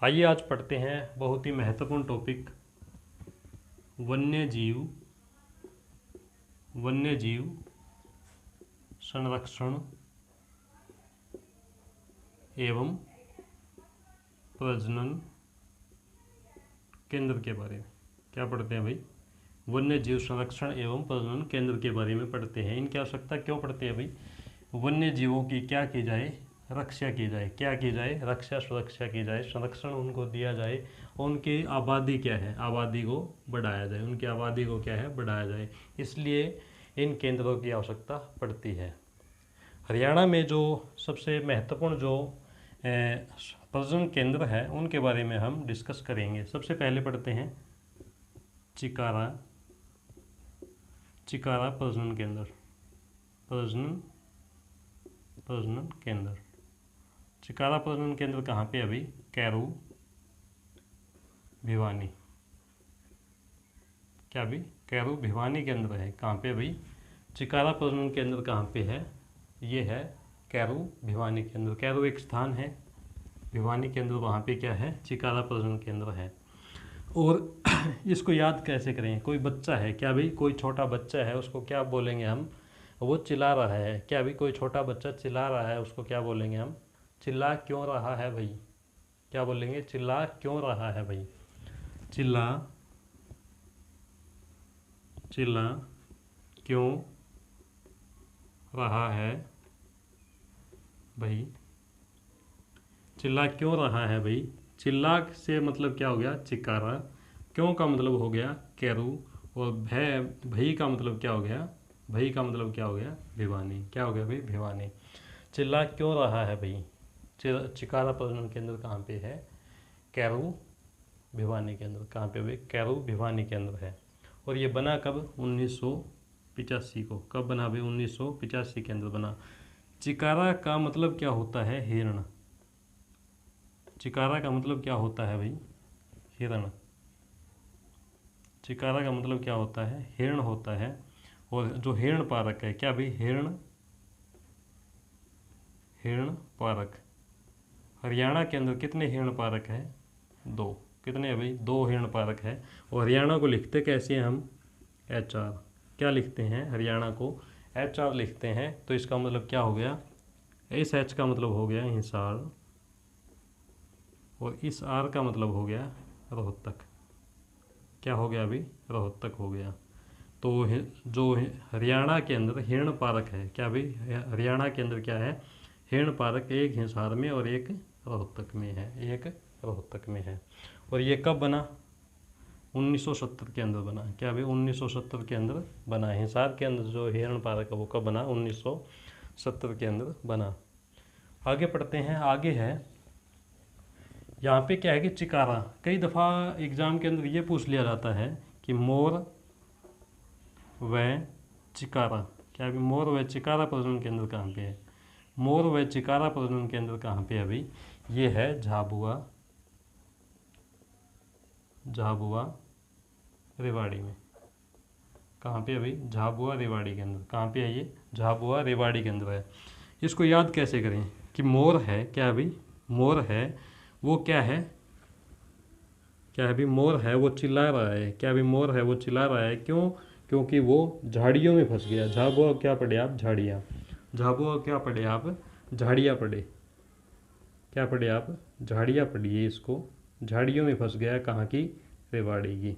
आइए आज पढ़ते हैं बहुत ही महत्वपूर्ण टॉपिक वन्य जीव संरक्षण एवं प्रजनन केंद्र के बारे में। क्या पढ़ते हैं भाई? वन्य जीव संरक्षण एवं प्रजनन केंद्र के बारे में पढ़ते हैं। इनकी आवश्यकता क्यों पड़ती है भाई? वन्य जीवों की क्या की जाए? रक्षा की जाए। क्या की जाए? रक्षा सुरक्षा की जाए, संरक्षण उनको दिया जाए। उनकी आबादी क्या है? आबादी को बढ़ाया जाए। उनकी आबादी को क्या है? बढ़ाया जाए। इसलिए इन केंद्रों की आवश्यकता पड़ती है। हरियाणा में जो सबसे महत्वपूर्ण जो प्रजनन केंद्र है उनके बारे में हम डिस्कस करेंगे। सबसे पहले पढ़ते हैं चिकारा प्रजनन केंद्र। प्रजनन केंद्र चिकारा प्रजनन केंद्र कहाँ पे? अभी कैरू भिवानी। क्या अभी? कैरू भिवानी केंद्र है। कहाँ पे अभी? चिकारा प्रजनन केंद्र कहाँ पे है? ये है कैरू भिवानी केंद्र। कैरू एक स्थान है, भिवानी केंद्र वहाँ पे क्या है? चिकारा प्रजनन केंद्र है। और इसको याद कैसे करें? कोई बच्चा है क्या भाई? कोई छोटा बच्चा है, उसको क्या बोलेंगे हम? वो चिल्ला रहा है। क्या भाई? कोई छोटा बच्चा चिल्ला रहा है, उसको क्या बोलेंगे हम? चिल्ला क्यों रहा है भाई? क्या बोलेंगे? चिल्ला क्यों रहा है भाई? चिल्ला क्यों रहा है भाई? चिल्ला क्यों रहा है भाई? चिल्ला से मतलब क्या हो गया? चिकारा। क्यों का मतलब हो गया कैरू। और भई का मतलब क्या हो गया? भई का मतलब क्या हो गया? भिवानी। क्या हो गया भाई? भिवानी। चिल्ला क्यों रहा है भाई? चिकारा प्रजनन केंद्र कहाँ पे है? कैरू भिवानी केंद्र। कहाँ पे भाई? कैरू भिवानी केंद्र है। और ये बना कब? 1985 को। कब बना भाई? 1985 केंद्र बना। चिकारा का मतलब क्या होता है? हिरण। चिकारा का मतलब क्या होता है भाई? हिरण। चिकारा का मतलब क्या होता है? हिरण होता है। और जो हिरण पारक है, क्या भाई? हिरण पारक। हरियाणा के अंदर कितने हिरण पारक है? 2। कितने है भाई? 2 हिरण पारक है। और हरियाणा को लिखते कैसे हैं हम? HR। क्या लिखते हैं? हरियाणा को HR लिखते हैं। तो इसका मतलब क्या हो गया? इस H का मतलब हो गया हिसार, और इस R का मतलब हो गया रोहतक। क्या हो गया अभी? रोहतक हो गया। तो जो हरियाणा के अंदर हिरण पार्क है, क्या भाई? हरियाणा के अंदर क्या है? हिरण पार्क एक हिसार में और एक रोहतक में है। एक रोहतक में है। और ये कब बना? 1970 के अंदर बना। क्या भाई? 1970 के अंदर बना। हिसार के अंदर जो हिरण पार्क है वो कब बना? 1970 के अंदर बना। आगे पढ़ते हैं। आगे है यहाँ पे क्या है कि चिकारा। कई दफ़ा एग्ज़ाम के अंदर ये पूछ लिया जाता है कि मोर व चिकारा। क्या अभी मोर व चिकारा प्रजनन केंद्र कहाँ पे है? मोर व चिकारा प्रजनन केंद्र कहाँ पे है अभी? ये है झाबुआ रेवाड़ी में। कहाँ पे अभी? झाबुआ रेवाड़ी केंद्र। कहाँ पे है ये? झाबुआ रेवाड़ी केंद्र है। इसको याद कैसे करें कि मोर है। क्या अभी? मोर है वो क्या है? क्या अभी? मोर है वो चिल्ला रहा है। क्या अभी? मोर है वो चिल्ला रहा है। क्यों? क्योंकि वो झाड़ियों में फंस गया। झाबुआ क्या पढ़े आप? झाड़ियाँ। झाबुआ क्या पढ़े आप? झाड़ियाँ पढ़े। क्या पढ़े आप? झाड़ियाँ पढ़िए इसको। झाड़ियों में फंस गया। कहाँ की? रेवाड़ी की।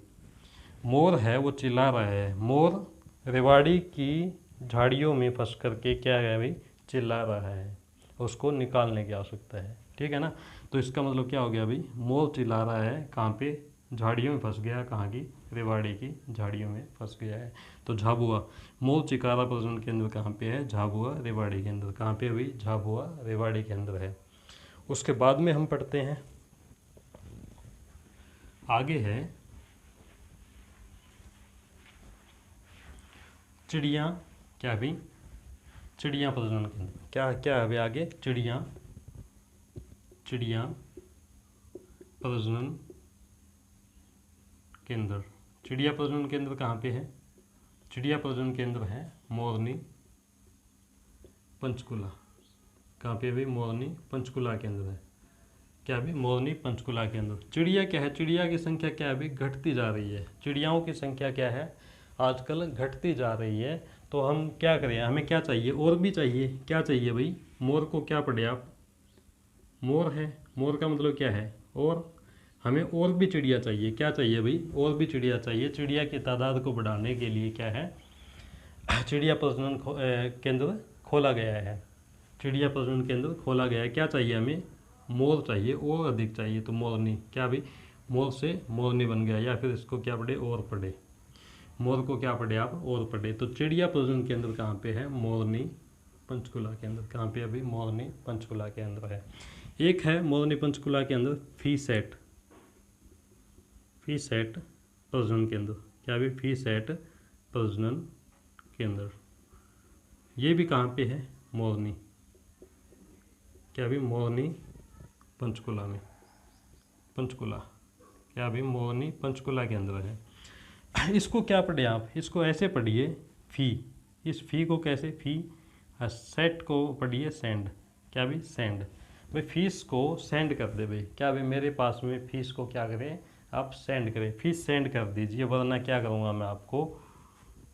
मोर है वो चिल्ला रहा है। मोर रेवाड़ी की झाड़ियों में फंस करके क्या है भाई? चिल्ला रहा है। उसको निकालने की आवश्यकता है। ठीक है ना? तो इसका मतलब क्या हो गया भाई? मोर चिल्ला रहा है। कहाँ पे? झाड़ियों में फंस गया। कहाँ की? रेवाड़ी की झाड़ियों में फंस गया है। तो झाबुआ मोर चिकारा प्रजनन केंद्र कहाँ पे है? झाबुआ रेवाड़ी केंद्र। कहाँ पे अभी? झाबुआ रेवाड़ी केंद्र है। उसके बाद में हम पढ़ते हैं। आगे है चिड़िया। क्या भी? चिड़िया प्रजनन केंद्र। क्या क्या है अभी आगे? चिड़िया प्रजनन केंद्र। चिड़िया प्रजनन केंद्र कहाँ पे है? चिड़िया प्रजनन केंद्र है मोरनी पंचकुला। कहाँ पे भी? मोरनी पंचकुला केंद्र है। क्या अभी मोरनी पंचकुला के अंदर। चिड़िया क्या है, चिड़िया की संख्या क्या है अभी घटती जा रही है, चिड़ियाओं की संख्या क्या है आजकल घटती जा रही है। तो हम क्या करें, हमें क्या चाहिए, और भी चाहिए, क्या चाहिए भाई, मोर को क्या पढ़े आप, मोर है, मोर का मतलब क्या है, और हमें और भी चिड़िया चाहिए, क्या चाहिए भाई, और भी चिड़िया चाहिए। चिड़िया की तादाद को बढ़ाने के लिए क्या है, चिड़िया प्रजनन केंद्र खोला गया है, चिड़िया प्रजनन केंद्र खोला गया है। क्या चाहिए हमें, मोर चाहिए, और अधिक चाहिए, तो मोरनी, क्या भाई, मोर से मोरनी बन गया, या फिर इसको क्या पढ़े, और पढ़े, मोर को क्या पढ़े आप, और पढ़े। तो चिड़िया प्रजनन केंद्र कहाँ पे है, मोरनी पंचकुला के अंदर। कहाँ पे अभी, मोरनी पंचकुला के अंदर है। एक है मोरनी पंचकुला के अंदर फीसेट, फीसेट प्रजनन केंद्र, क्या भी, फीसेट प्रजनन केंद्र, ये भी कहाँ पे है, मोरनी, क्या भी, मोरनी पंचकुला में, पंचकुला, क्या भी, मोरनी पंचकुला के अंदर है। इसको क्या पढ़े आप, इसको ऐसे पढ़िए फी, इस फी को कैसे, फी, सेट को पढ़िए सेंड, क्या भी, सेंड, भाई फीस को सेंड कर दे भाई, क्या भाई मेरे पास में फीस को क्या करें आप, सेंड करें, फीस सेंड कर दीजिए, वरना क्या करूँगा मैं आपको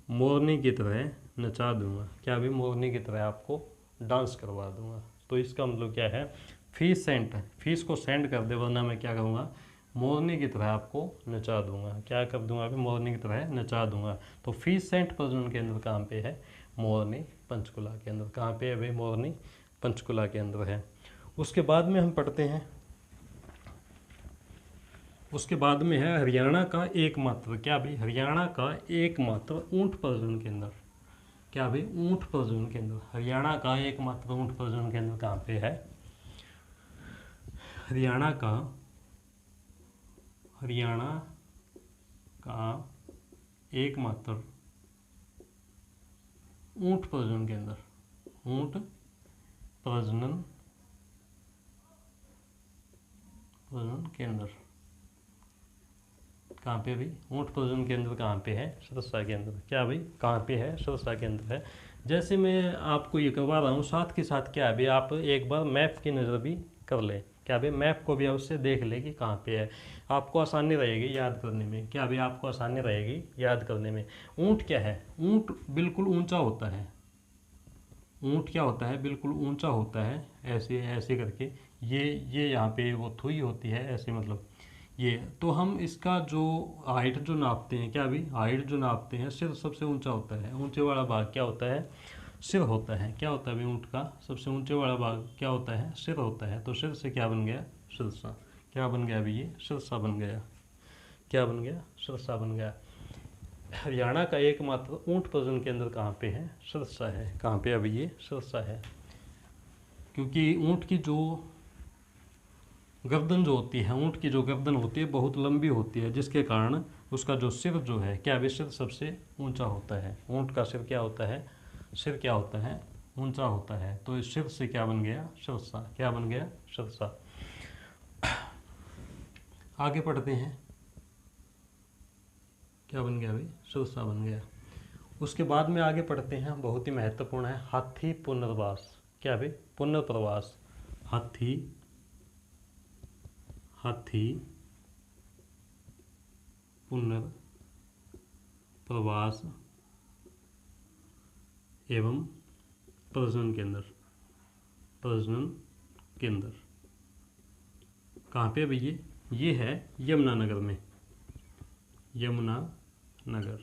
मोरनी की तरह नचा दूंगा, क्या भी, मोरनी की तरह आपको डांस करवा दूंगा। तो इसका मतलब क्या है, फीस सेंड, फीस को सेंड कर दे, वरना मैं क्या करूँगा मोरनी की तरह आपको नचा दूंगा, क्या कर दूंगा अभी, मोरनी की तरह नचा दूंगा। तो फीस सेंट प्रजनन केंद्र कहाँ पे है, मोरनी पंचकुला के अंदर। कहाँ पे है भाई, मोरनी पंचकुला के अंदर है। उसके बाद में हम पढ़ते हैं, उसके बाद में है हरियाणा का एकमात्र, क्या भाई, हरियाणा का एकमात्र ऊंट प्रजनन केंद्र, क्या भाई, ऊंट प्रजनन केंद्र, हरियाणा का एकमात्र ऊंट प्रजनन केंद्र कहाँ पे है, हरियाणा का, हरियाणा का एकमात्र ऊंट प्रजनन केंद्र, ऊंट प्रजनन केंद्र कहाँ पे भाई, ऊंट प्रजनन केंद्र कहाँ पे है, सिरसा के अंदर, क्या भाई, कहाँ पे है, सिरसा के अंदर है। जैसे मैं आपको ये करवा रहा हूँ, साथ के साथ क्या है भाई, आप एक बार मैप की नज़र भी कर ले, क्या भाई, मैप को भी उससे देख ले कि कहाँ पे है, आपको आसानी रहेगी याद करने में, क्या भाई, आपको आसानी रहेगी याद करने में। ऊँट क्या है, ऊँट बिल्कुल ऊंचा होता है, ऊँट क्या होता है, बिल्कुल ऊंचा होता है, ऐसे ऐसे करके, ये यहाँ पे वो थुई होती है ऐसे, मतलब ये। तो हम इसका जो हाइट जो नापते हैं, क्या भी, हाइट जो नापते हैं, सिर सबसे ऊंचा होता है, ऊंचे वाला भाग क्या होता है, सिर होता है, क्या होता है भाई, ऊँट का सबसे ऊंचे वाला भाग क्या होता है, सिर होता है। तो सिर से क्या बन गया, सिरसा, क्या बन गया अभी, ये सिरसा बन गया, क्या बन गया, सिरसा बन गया। हरियाणा का एकमात्र ऊंट प्रजनन केंद्र कहाँ पे है, सिरसा है। कहाँ पे अभी, ये सिरसा है, क्योंकि ऊंट की जो गर्दन जो होती है, ऊंट की जो गर्दन होती है बहुत लंबी होती है, जिसके कारण उसका जो सिर जो है, क्या भी, सिर सबसे ऊंचा होता है, ऊंट का सिर क्या होता है, सिर क्या होता है, ऊंचा होता है। तो इस सिर से क्या बन गया, सिरसा, क्या बन गया, सिरसा। आगे पढ़ते हैं, क्या बन गया भाई, सिरसा बन गया। उसके बाद में आगे पढ़ते हैं, बहुत ही महत्वपूर्ण है, हाथी पुनर्वास, क्या भाई, पुनर्प्रवास, हाथी, हाथी पुनर्प्रवास एवं प्रजनन केंद्र, प्रजनन केंद्र कहाँ पे भैया, ये है यमुनानगर में, यमुनानगर।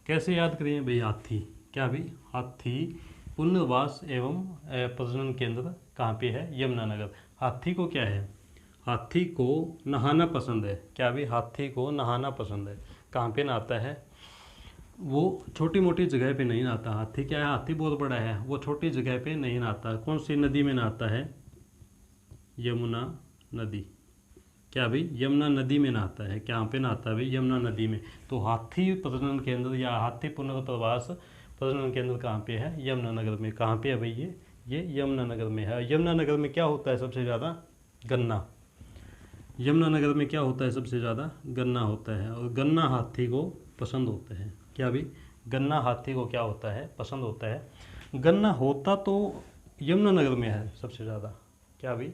कैसे याद करें भाई, हाथी, क्या भाई, हाथी पुनर्वास एवं प्रजनन केंद्र कहाँ पे है, यमुनानगर। हाथी को क्या है, हाथी को नहाना पसंद है, क्या भी, हाथी को नहाना पसंद है। कहाँ पे नहाता है, वो छोटी मोटी जगह पे नहीं नहाता। हाथी क्या है, हाथी बहुत बड़ा है, वो छोटी जगह पे नहीं नहाता। कौन सी नदी में नहाता है, यमुना नदी, क्या भाई, यमुना नदी में नहाता है। क्या पे नहाता है भाई, यमुना नदी में। तो हाथी प्रजनन केंद्र या हाथी पुनर्प्रवास प्रजनन केंद्र कहाँ पे है, यमुनानगर में। कहाँ पे है भाई, ये यमुनानगर में है। यमुनानगर में क्या होता है सबसे ज़्यादा, गन्ना। यमुनानगर में क्या होता है सबसे ज़्यादा, गन्ना होता है, और गन्ना हाथी को पसंद होता है। क्या भाई, गन्ना हाथी को क्या होता है, पसंद होता है। गन्ना होता तो यमुनानगर में है सबसे ज़्यादा, क्या भाई,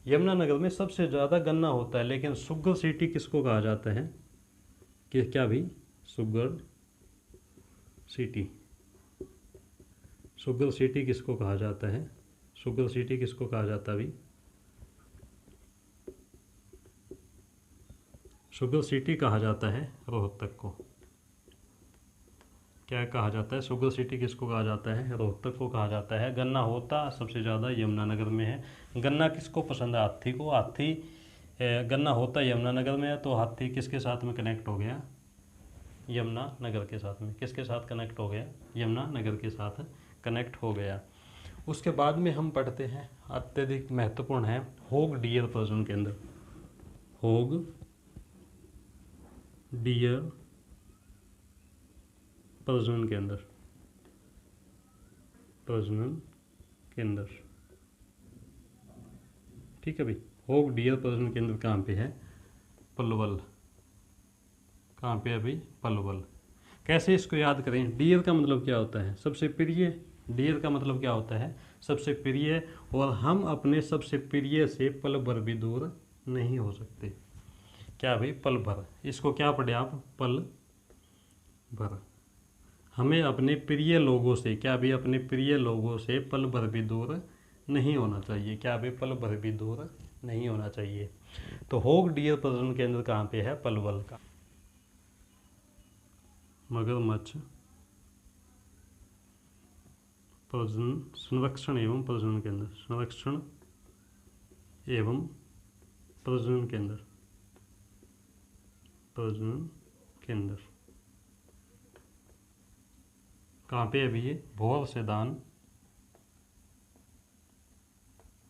यमुनानगर में सबसे ज़्यादा गन्ना होता है, लेकिन शुगर सिटी किसको कहा जाता है? कि क्या भी शुगर सिटी, शुगर सिटी किसको कहा जाता है? शुगर सिटी किसको कहा जाता है अभी? शुगर सिटी कहा जाता है रोहतक को। क्या कहा जाता है? शुगर सिटी किसको कहा जाता है? रोहतक को कहा जाता है। गन्ना होता सबसे ज़्यादा यमुनानगर में है। गन्ना किसको पसंद है? हाथी को। हाथी गन्ना होता यमुनानगर में है, तो हाथी किसके साथ में कनेक्ट हो गया? यमुनानगर के साथ में। किसके साथ कनेक्ट हो गया? यमुनानगर के साथ कनेक्ट हो गया। उसके बाद में हम पढ़ते हैं, अत्यधिक महत्वपूर्ण है, होग डियर प्रजनन केंद्र। होग डियर प्रजनन केंद्र, प्रजनन केंद्र, ठीक है भाई। होग डियर प्रजनन केंद्र कहाँ पे है? पलवल। कहाँ पे है भाई? पलवल। कैसे इसको याद करें? डियर का मतलब क्या होता है? सबसे प्रिय। डियर का मतलब क्या होता है? सबसे प्रिय। और हम अपने सबसे प्रिय से पल भर भी दूर नहीं हो सकते। क्या भाई? पल भर। इसको क्या पढ़े आप? पल भर। हमें अपने प्रिय लोगों से, क्या भी अपने प्रिय लोगों से पल भर भी दूर नहीं होना चाहिए। क्या भी? पल भर भी दूर नहीं होना चाहिए। तो होग डियर प्रजनन केंद्र कहाँ पे है? पलवल का। मगरमच्छ प्रजनन संरक्षण एवं प्रजनन केंद्र, संरक्षण एवं प्रजनन केंद्र, प्रजनन केंद्र कहाँ पे है अभी? ये भोर सेदान,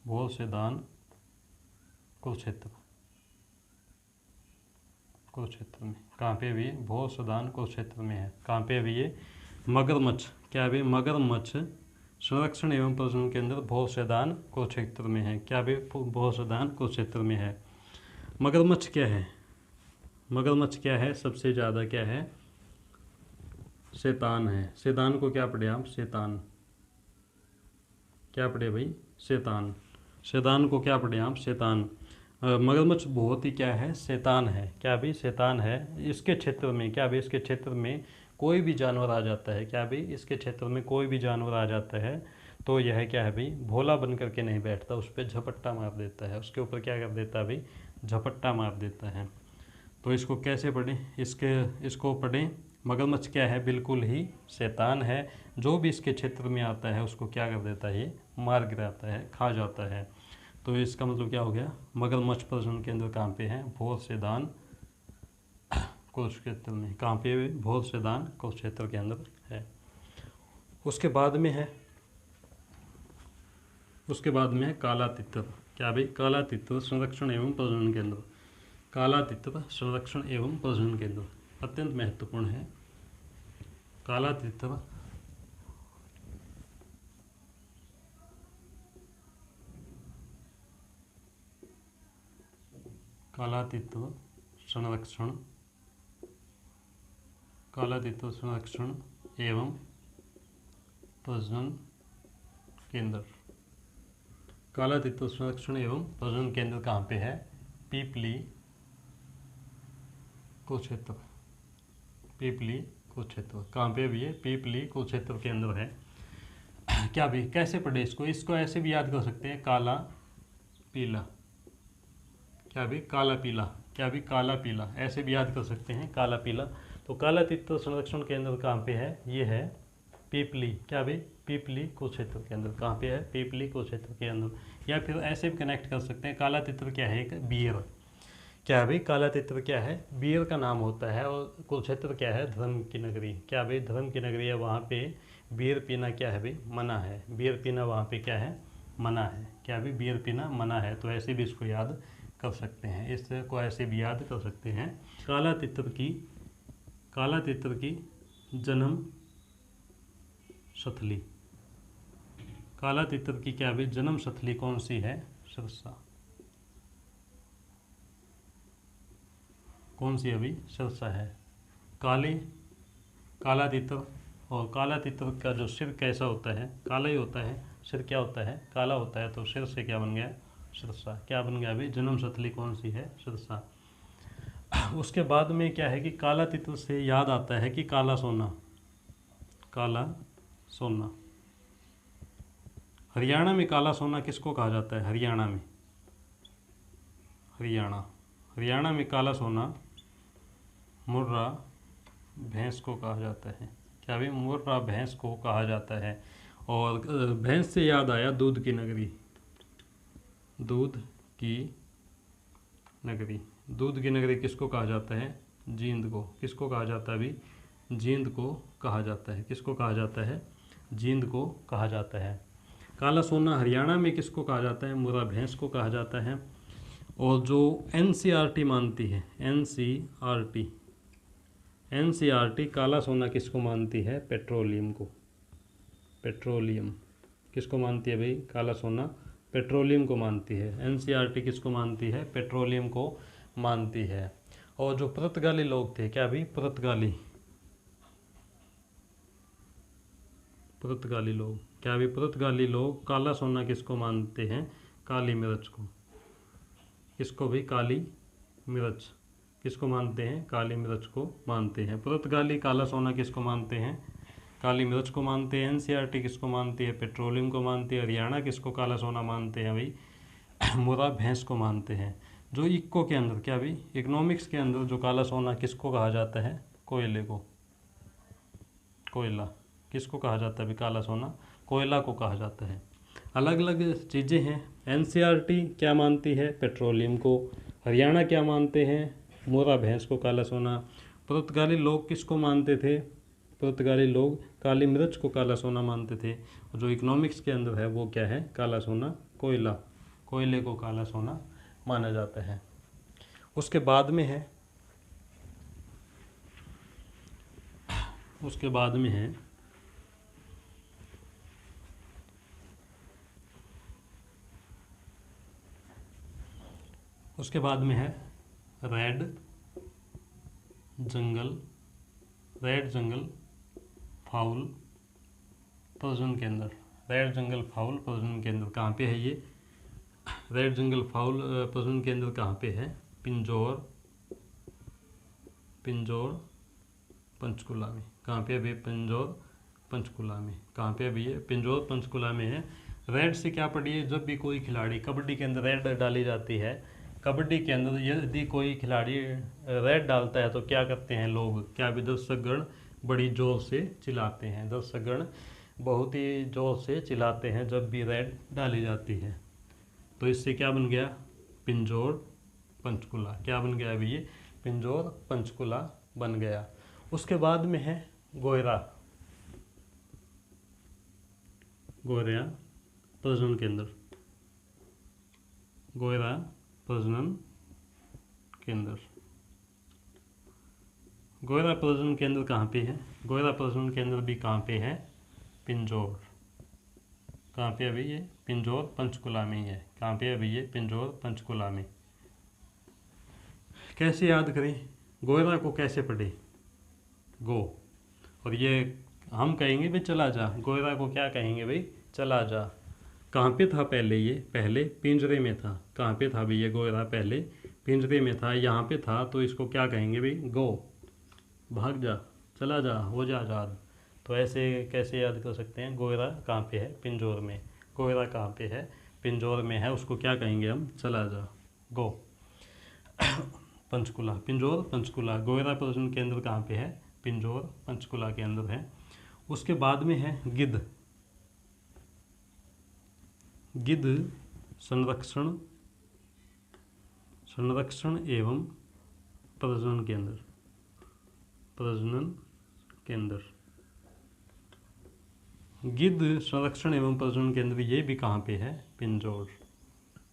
भोर सेदान कुरुक्षेत्र, कुरुक्षेत्र में। कहाँ पे अभी? भोर सेदान कुरुक्षेत्र में है। कहाँ पे अभी? ये मगरमच्छ, क्या अभी? मगरमच्छ संरक्षण एवं प्रजनन केंद्र भोर सेदान कुरुक्षेत्र में है। क्या अभी? भोर सेदान कुरुक्षेत्र में है। मगरमच्छ क्या है? मगरमच्छ क्या है? सबसे ज़्यादा क्या है? शैतान है। शैतान को क्या पढ़े आप? शैतान। क्या पढ़े भाई? शैतान। शैतान को क्या पढ़े आप? शैतान। मगरमच्छ बहुत ही क्या है? शैतान है। क्या भी? शैतान है। इसके क्षेत्र में, क्या भी? इसके क्षेत्र में कोई भी जानवर आ जाता है, क्या भी? इसके क्षेत्र में कोई भी जानवर आ जाता है तो यह क्या है भाई? भोला बन करके नहीं बैठता, उस पर झपट्टा मार देता है। उसके ऊपर क्या कर देता है भाई? झपट्टा मार देता है। तो इसको कैसे पढ़ें? इसको पढ़ें, मगरमच्छ क्या है? बिल्कुल ही शैतान है। जो भी इसके क्षेत्र में आता है उसको क्या कर देता है? ये मार गिराता है, खा जाता है। तो इसका मतलब क्या हो गया? मगरमच्छ प्रजनन केंद्र कहाँ पे है? भोर सेदान कुरुक्षेत्र में। कहाँ पे? भोर सेदान कुरुक्षेत्र के अंदर है। उसके बाद में है, उसके बाद में है काला तितर। क्या भाई? काला तितर संरक्षण एवं प्रजनन केंद्र। काला तितर संरक्षण एवं प्रजनन केंद्र अत्यंत महत्वपूर्ण है। काला तितर काला तितर संरक्षण, काला तितर संरक्षण एवं प्रजनन केंद्र। काला तितर संरक्षण एवं प्रजनन केंद्र कहाँ पे है? पीपली कुरुक्षेत्र। पीपली कुरुक्षेत्र कहाँ पे भी है? पीपली कुरुक्षेत्र के अंदर है। क्या भी? कैसे पढ़े इसको? इसको ऐसे भी याद कर सकते हैं, काला पीला। क्या भी? काला पीला। क्या भी? काला पीला, ऐसे भी याद कर सकते हैं, काला पीला। तो काला तितर संरक्षण केंद्र कहाँ पे है? ये है पीपली। क्या भी? पीपली कुरुक्षेत्र के अंदर। कहाँ पे है? पीपली कुरुक्षेत्र के अंदर। या फिर ऐसे भी कनेक्ट कर सकते हैं, काला तितर क्या है? एक बियर। क्या भाई? काला तितर क्या है? बियर का नाम होता है। और कुरुक्षेत्र क्या है? धर्म की नगरी। क्या भाई? धर्म की नगरी है। वहाँ पे बियर पीना क्या है भाई? मना है। बियर पीना वहाँ पे क्या है? मना है। क्या भाई? बियर पीना मना है। तो ऐसे भी इसको याद कर सकते हैं, इसको ऐसे भी याद कर सकते हैं। काला तितर की, काला तितर की जन्म स्थली। काला तितर की क्या भी? जन्म स्थली कौन सी है? सिरसा। कौन सी अभी? सिरसा है। काला तितर, और काला तितर का जो सिर कैसा होता है? काला ही होता है। सिर क्या होता है? काला होता है। तो सिर से क्या बन गया? सिरसा। क्या बन गया भाई? जन्म स्थली कौन सी है? सिरसा। उसके बाद में क्या है कि काला तीतर से याद आता है कि काला सोना, काला सोना। हरियाणा में काला सोना किसको कहा जाता है? हरियाणा में, हरियाणा में काला सोना मुर्रा भैंस को कहा जाता है। क्या भी? मुर्रा भैंस को कहा जाता है। और भैंस से याद आया दूध की नगरी, दूध की नगरी। दूध की नगरी किसको कहा जाता है? जींद को। किसको कहा जाता है अभी? जींद को कहा जाता है। किसको कहा जाता है? जींद को कहा जाता है। काला सोना हरियाणा में किसको कहा जाता है? मुर्रा भैंस को कहा जाता है। और जो एनसीईआरटी मानती है, एनसीईआरटी काला सोना किसको मानती है? पेट्रोलियम को। पेट्रोलियम किसको मानती है भाई? काला सोना पेट्रोलियम को मानती है। एनसीईआरटी किसको मानती है? पेट्रोलियम को मानती है। और जो पुर्तगाली लोग थे, क्या भाई? पुर्तगाली लोग, क्या भी? पुर्तगाली लोग काला सोना किसको मानते हैं? काली मिर्च को। किसको भी? काली मिर्च। किसको मानते हैं? काली मिर्च को मानते हैं। पुर्तगाली काला सोना किसको मानते हैं? काली मिर्च को मानते हैं। एनसीईआरटी किसको मानती है? पेट्रोलियम को मानती है। हरियाणा किसको काला सोना मानते हैं भाई? मुर्रा भैंस को मानते हैं। जो इक्को के अंदर, क्या भाई? इकोनॉमिक्स के अंदर जो काला सोना किसको कहा जाता है? कोयले को। कोयला किसको कहा जाता है भाई? काला सोना कोयला को कहा जाता है। अलग अलग चीज़ें हैं। एनसीईआरटी क्या मानती है? पेट्रोलियम को। हरियाणा क्या मानते हैं? मुर्रा भैंस को काला सोना। पुर्तगाली लोग किसको मानते थे? पुर्तगाली लोग काली मिर्च को काला सोना मानते थे। जो इकोनॉमिक्स के अंदर है वो क्या है? काला सोना कोयला, कोयले को काला सोना माना जाता है। उसके बाद में है, उसके बाद में है उसके बाद में है रेड जंगल फाउल प्रजनन केंद्र। रेड जंगल फाउल प्रजनन केंद्र कहाँ पे है ये? रेड जंगल फाउल प्रजनन केंद्र कहाँ पे है? पिंजौर पंचकुला में। कहाँ पे अभी? पिंजौर पंचकुला में। कहाँ पे अभी? ये पिंजौर पंचकुला में है। रेड से क्या पड़ी है? जब भी कोई खिलाड़ी, कबड्डी के अंदर रेड डाली जाती है, कबड्डी के अंदर यदि कोई खिलाड़ी रेड डालता है तो क्या करते हैं लोग? क्या भी? दर्शकगण बड़ी जोर से चिल्लाते हैं। दर्शकगण बहुत ही जोर से चिल्लाते हैं जब भी रेड डाली जाती है। तो इससे क्या बन गया? पिंजौर पंचकुला। क्या बन गया अभी? ये पिंजौर पंचकुला बन गया। उसके बाद में है गोयरा प्रजनन केंद्र। गोयरा प्रजनन केंद्र। गोयरा प्रजनन केंद्र कहाँ पे है? गोयरा प्रजनन केंद्र भी कहाँ पे है? पिंजौर। कहाँ पे अभी? ये पिंजौर पंचकुला में ही है। कहाँ पे अभी? ये पिंजौर पंचकुला में। कैसे याद करें? गोयरा को कैसे पढ़े? गो। और ये हम कहेंगे भाई चला जा। गोयरा को क्या कहेंगे भाई? चला जा। कहाँ पे था पहले? ये पहले पिंजरे में था। कहाँ पे था भाई ये गोयरा? पहले पिंजरे में था। यहाँ पे था तो इसको क्या कहेंगे भाई? गो, भाग जा, चला जा, हो जा आज़ाद। तो ऐसे कैसे याद कर सकते हैं? गोयरा कहाँ पे है? पिंजौर में। गोयरा कहाँ पे है? पिंजौर में है। उसको क्या कहेंगे हम? चला जा, गो। पंचकुला, पिंजौर पंचकुला। गोयरा प्रजनन केंद्र कहाँ पे है? पिंजौर पंचकुला के अंदर है। उसके बाद में है गिद्ध संरक्षण एवं प्रजनन केंद्र। गिद्ध संरक्षण एवं प्रजनन केंद्र ये भी कहाँ पे है? पिंजौर।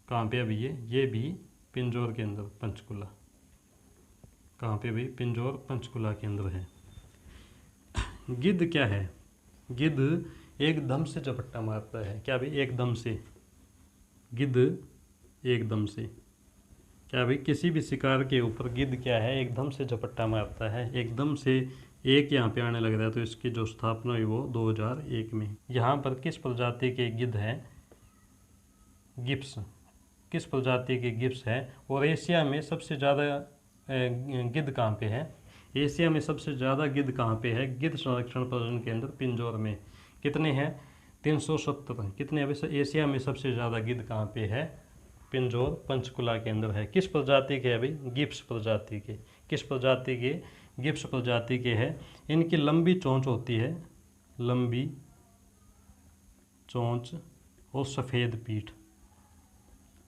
कहाँ पे अभी? ये भी पिंजौर के अंदर, पंचकुला। कहाँ पे भी? पिंजौर पंचकुला के अंदर है। गिद्ध क्या है? गिद्ध एकदम से झपट्टा मारता है। क्या भाई? एकदम से। गिद्ध एकदम से। क्या भाई? किसी भी शिकार के ऊपर गिद्ध क्या है? एकदम से झपट्टा मारता है। एकदम से एक यहाँ पे आने लग रहा है। तो इसकी जो स्थापना हुई वो 2001 में। यहाँ पर किस प्रजाति के गिद्ध है? गिब्स। किस प्रजाति के गिब्स है। और एशिया में सबसे ज़्यादा गिद्ध कहाँ पे है, एशिया में सबसे ज़्यादा गिद्ध कहाँ पे है, गिद्ध संरक्षण प्रजनन केंद्र पिंजौर में। कितने हैं, 370। कितने वैसे एशिया में सबसे ज़्यादा गिद्ध कहाँ पे है, पिंजौर पंचकुला के अंदर है। किस प्रजाति के है भाई, गिब्स प्रजाति के। किस प्रजाति के, गिब्स प्रजाति के है। इनकी लंबी चोंच होती है, लंबी चोंच और सफ़ेद पीठ,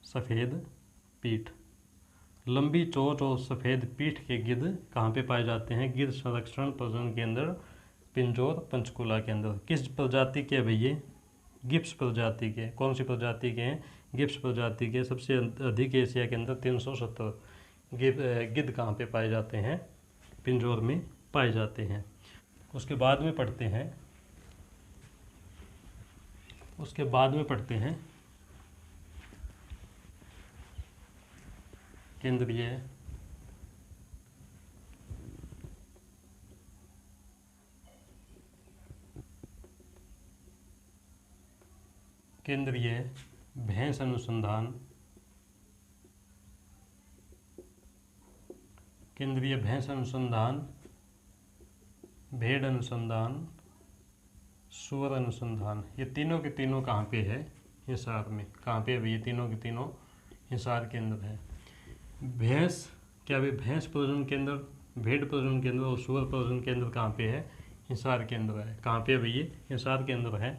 सफ़ेद पीठ। लंबी चोंच और सफ़ेद पीठ के गिद्ध कहाँ पे पाए जाते हैं, गिद्ध संरक्षण प्रजनन केंद्र पिंजौर पंचकुला के अंदर। किस प्रजाति के भैया, गिब्स प्रजाति के। कौन सी प्रजाति के हैं, गिब्स प्रजाति के। सबसे अधिक एशिया के अंदर 370 गिद्ध कहाँ पे पाए जाते हैं, पिंजौर में पाए जाते हैं। उसके बाद में पढ़ते हैं, उसके बाद में पढ़ते हैं केंद्रीय केंद्रीय भैंस अनुसंधान, केंद्रीय भैंस अनुसंधान, भेड़ अनुसंधान, सूअर अनुसंधान। ये तीनों के तीनों कहाँ पे है, हिसार में। कहाँ पे है ये तीनों के तीनों, हिसार के अंदर है। भैंस क्या भाई, भैंस प्रजनन केंद्र, भेड़ प्रजनन केंद्र और सूअर प्रजनन केंद्र कहाँ पे है, हिसार के अंदर है। कहाँ पे है भैया, हिसार के अंदर है।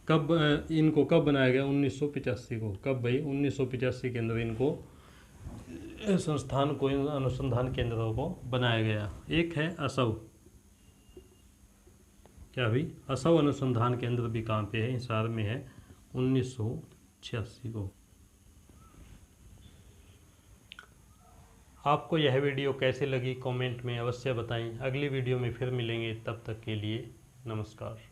कब इनको कब बनाया गया, 1985 को। कब भाई, 1985 के अंदर इनको संस्थान को, इन अनुसंधान केंद्रों को बनाया गया। एक है असव, क्या भाई, असव अनुसंधान केंद्र भी कहाँ पे है, हिसार में है, 1986 को। आपको यह वीडियो कैसे लगी कमेंट में अवश्य बताएं। अगली वीडियो में फिर मिलेंगे, तब तक के लिए नमस्कार।